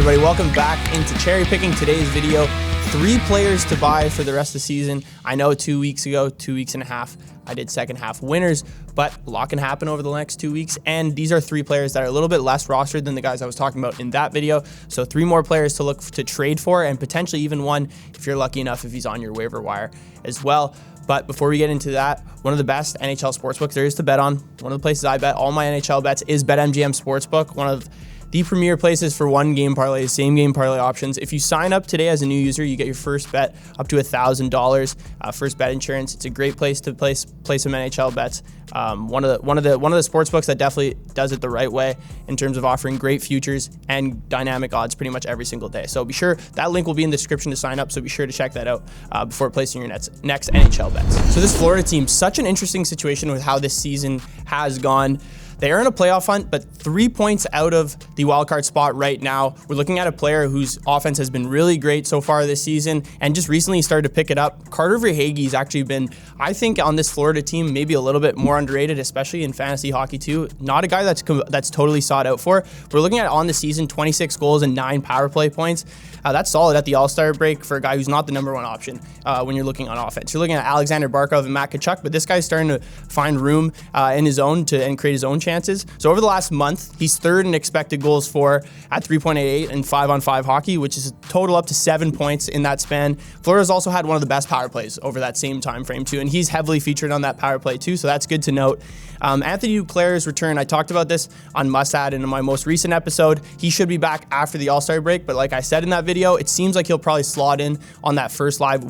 everybody? Welcome back into Cherry Picking. Today's video, 3 players to buy for the rest of the season. I know 2 weeks ago, 2 weeks and a half, I did second half winners, but a lot can happen over the next 2 weeks. And these are 3 players that are a little bit less rostered than the guys I was talking about in that video. So 3 more players to look to trade for, and potentially even one if you're lucky enough if he's on your waiver wire as well. But before we get into that, one of the best NHL sportsbooks there is to bet on, one of the places I bet all my NHL bets is BETMGM Sportsbook, one of the premier places for one game parlays, same game parlay options. If you sign up today as a new user, you get your first bet up to $1,000. First bet insurance. It's a great place to place some NHL bets. One of the sports books that definitely does it the right way in terms of offering great futures and dynamic odds pretty much every single day. So be sure that link will be in the description to sign up. So be sure to check that out before placing your next NHL bets. So this Florida team, such an interesting situation with how this season has gone. They are in a playoff hunt, but 3 points out of the wildcard spot right now. We're looking at a player whose offense has been really great so far this season and just recently started to pick it up. Carter Verhaeghe has actually been, I think, on this Florida team, maybe a little bit more underrated, especially in fantasy hockey too. Not a guy that's totally sought out for. We're looking at on the season, 26 goals and 9 power play points. That's solid at the All-Star break for a guy who's not the number one option when you're looking on offense. You're looking at Alexander Barkov and Matt Tkachuk, but this guy's starting to find room in his own and create his own chances. So over the last month, he's third in expected goals for at 3.88 in 5-on-5 hockey, which is a total up to 7 points in that span. Florida's also had one of the best power plays over that same time frame too, and he's heavily featured on that power play too, so that's good to note. Anthony Duclair's return, I talked about this on Must Add in my most recent episode. He should be back after the All-Star break, but like I said in that video, it seems like he'll probably slot in on that first line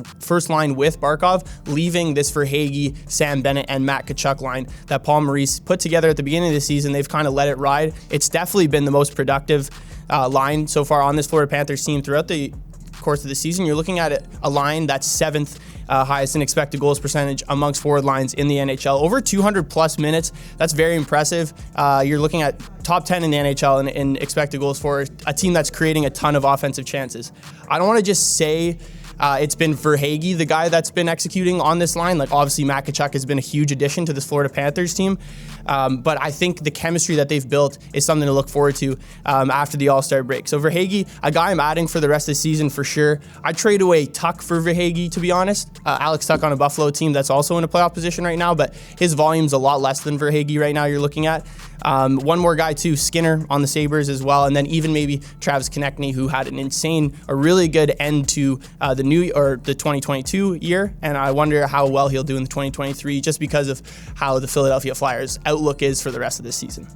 with Barkov, leaving this Verhaeghe, Sam Bennett, and Matt Tkachuk line that Paul Maurice put together at the beginning of the season. They've kind of let it ride. It's definitely been the most productive line so far on this Florida Panthers team throughout the course of the season. You're looking at a line that's 7th highest in expected goals percentage amongst forward lines in the NHL. Over 200 plus minutes. That's very impressive. You're looking at top 10 in the NHL in expected goals for a team that's creating a ton of offensive chances. I don't want to just say it's been Verhaeghe, the guy that's been executing on this line. Like obviously Matt Tkachuk has been a huge addition to this Florida Panthers team. But I think the chemistry that they've built is something to look forward to after the All-Star break. So Verhaeghe, a guy I'm adding for the rest of the season for sure. I trade away Tuck for Verhaeghe, to be honest. Alex Tuck on a Buffalo team that's also in a playoff position right now, but his volume's a lot less than Verhaeghe right now you're looking at. One more guy too, Skinner on the Sabres as well, and then even maybe Travis Konechny, who had a really good end to the 2022 year, and I wonder how well he'll do in the 2023 just because of how the Philadelphia Flyers outlook is for the rest of this season.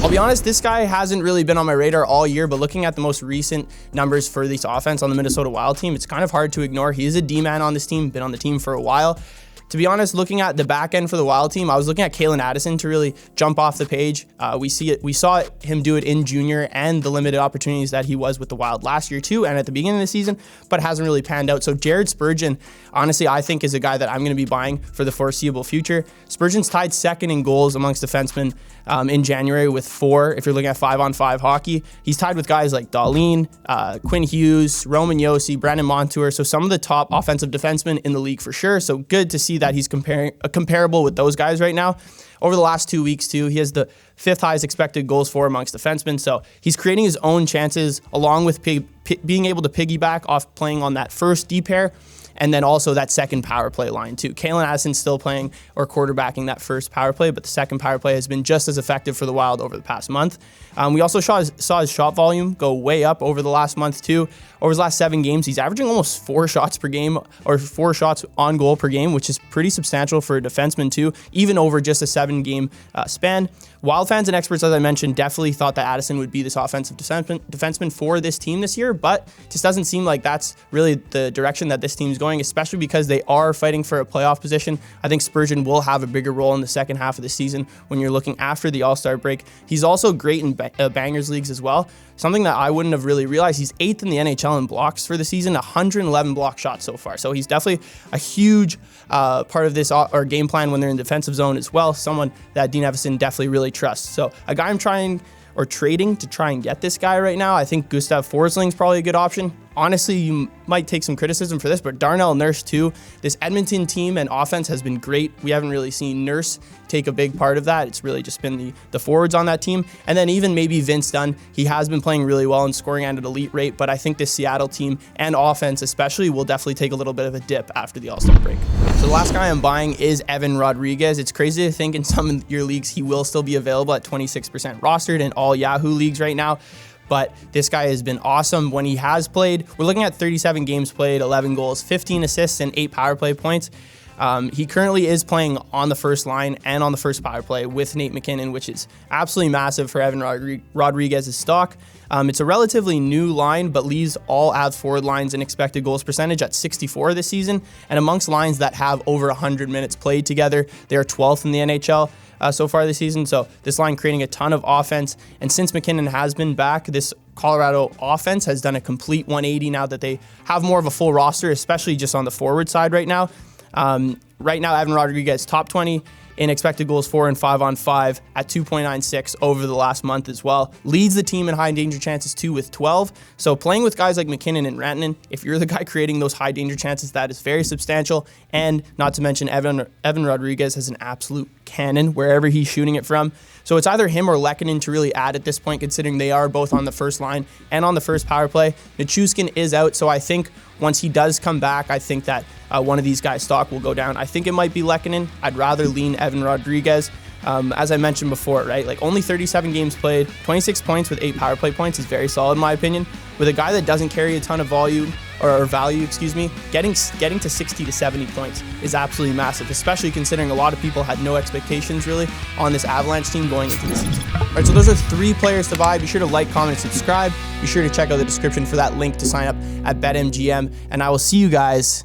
I'll be honest, this guy hasn't really been on my radar all year, but looking at the most recent numbers for this offense on the Minnesota Wild team, it's kind of hard to ignore. He is a D-man on this team, been on the team for a while. To be honest, looking at the back end for the Wild team, I was looking at Calen Addison to really jump off the page. We saw him do it in junior and the limited opportunities that he was with the Wild last year too, and at the beginning of the season, but hasn't really panned out. So Jared Spurgeon, honestly, I think is a guy that I'm going to be buying for the foreseeable future. Spurgeon's tied second in goals amongst defensemen in January with 4. If you're looking at 5-on-5 hockey, he's tied with guys like Dahlin, Quinn Hughes, Roman Josi, Brandon Montour. So some of the top offensive defensemen in the league for sure. So good to see that he's comparable with those guys right now. Over the last 2 weeks too, he has the 5th highest expected goals for amongst defensemen. So he's creating his own chances along with being able to piggyback off playing on that first D pair. And then also that second power play line too. Calen Addison's still playing or quarterbacking that first power play, but the second power play has been just as effective for the Wild over the past month. We also saw his shot volume go way up over the last month too. Over his last 7 games, he's averaging almost 4 shots per game, or 4 shots on goal per game, which is pretty substantial for a defenseman too, even over just a 7-game span. Wild fans and experts, as I mentioned, definitely thought that Addison would be this offensive defenseman for this team this year, but it just doesn't seem like that's really the direction that this team's going, especially because they are fighting for a playoff position. I think Spurgeon will have a bigger role in the second half of the season when you're looking after the All-Star break. He's also great in bangers leagues as well, something that I wouldn't have really realized. He's 8th in the NHL in blocks for the season, 111 block shots so far. So he's definitely a huge part of this or game plan when they're in defensive zone as well, someone that Dean Evison definitely really trusts. So a guy I'm trying or trading to try and get this guy right now, I think Gustav Forsling's probably a good option. Honestly, you might take some criticism for this, but Darnell Nurse too. This Edmonton team and offense has been great. We haven't really seen Nurse take a big part of that. It's really just been the forwards on that team. And then even maybe Vince Dunn. He has been playing really well and scoring at an elite rate, but I think this Seattle team and offense especially will definitely take a little bit of a dip after the All-Star break. So the last guy I'm buying is Evan Rodrigues. It's crazy to think in some of your leagues he will still be available at 26% rostered in all Yahoo leagues right now. But this guy has been awesome when he has played. We're looking at 37 games played, 11 goals, 15 assists, and 8 power play points. He currently is playing on the first line and on the first power play with Nate MacKinnon, which is absolutely massive for Evan Rodrigues' stock. It's a relatively new line, but leads all Avs forward lines in expected goals percentage at 64 this season. And amongst lines that have over 100 minutes played together, they are 12th in the NHL. So far this season. So this line creating a ton of offense. And since MacKinnon has been back, this Colorado offense has done a complete 180 now that they have more of a full roster, especially just on the forward side right now. Right now, Evan Rodrigues top 20 in expected goals 4 and 5 on 5 at 2.96 over the last month as well. Leads the team in high danger chances too with 12. So playing with guys like MacKinnon and Rantanen, if you're the guy creating those high danger chances, that is very substantial. And not to mention Evan Rodrigues has an absolute cannon wherever he's shooting it from. So it's either him or Lehkonen to really add at this point, considering they are both on the first line and on the first power play. Nichushkin is out, so I think once he does come back, I think that one of these guys' stock will go down. I think it might be Lehkonen. I'd rather lean Evan Rodrigues. As I mentioned before, right? Like only 37 games played, 26 points with 8 power play points is very solid in my opinion. With a guy that doesn't carry a ton of volume or value, getting to 60 to 70 points is absolutely massive, especially considering a lot of people had no expectations really on this Avalanche team going into the season. All right, so those are 3 players to buy. Be sure to like, comment, and subscribe. Be sure to check out the description for that link to sign up at BetMGM, and I will see you guys